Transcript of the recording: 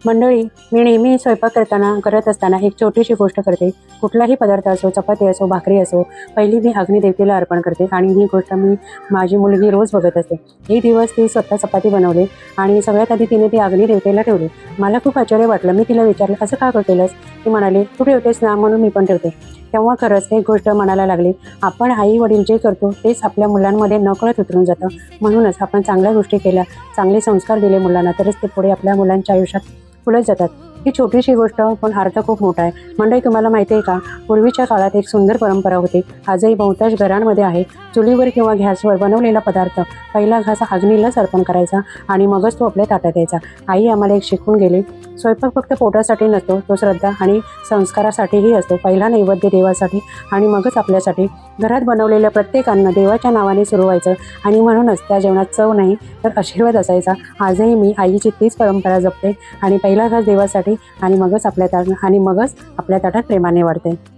मंडळी, मी नेहमी स्वयंपाक करत असताना एक छोटीशी गोष्ट करते. कुठलाही पदार्थ असो, चपाती असो, भाकरी असो, पहिली मी अग्निदेवतेला अर्पण करते आणि ही गोष्ट मी माझी मुलगी रोज बघत असते. एक दिवस ती स्वतः चपाती बनवली आणि सगळ्यात आधी तिने ती अग्निदेवतेला ठेवली. मला खूप आश्चर्य वाटलं. मी तिला विचारलं, असं का केलंस? ती म्हणाली, तू ठेवतेस ना म्हणून मी पण ठेवते. तेव्हा खरंच एक गोष्ट मनाला लागली. आपण आई वडील जे करतो तेच आपल्या मुलांमध्ये नकळत उतरून जातं. म्हणूनच आपण चांगल्या गोष्टी केल्या, चांगले संस्कार दिले मुलांना, तरच ते पुढे आपल्या मुलांच्या आयुष्यात फुलत जातात. ही छोटीशी गोष्ट पण अर्थ खूप मोठा आहे. मंडळी, तुम्हाला माहिती आहे का, पूर्वीच्या काळात एक सुंदर परंपरा होती, आजही बहुतांश घरांमध्ये आहे. चुलीवर किंवा गॅसवर बनवलेला पदार्थ पहिला घास अग्नीलाच अर्पण करायचा आणि मगच तो आपल्या ताटात यायचा. आई आम्हाला एक शिकवून गेली, स्वयंपाक फक्त पोटासाठी नसतो, तो श्रद्धा आणि संस्कारासाठीही असतो. पहिला नैवेद्य देवासाठी आणि मगच आपल्यासाठी. घरात बनवलेल्या प्रत्येक अन्न देवाच्या नावाने सुरू व्हायचं आणि म्हणूनच त्या जेवणात चव नाही तर आशीर्वाद असायचा. आजही मी आईची तीच परंपरा जपते आणि पहिला घास देवासाठी आणि मगच आपल्या ताटात प्रेमाने वाढते.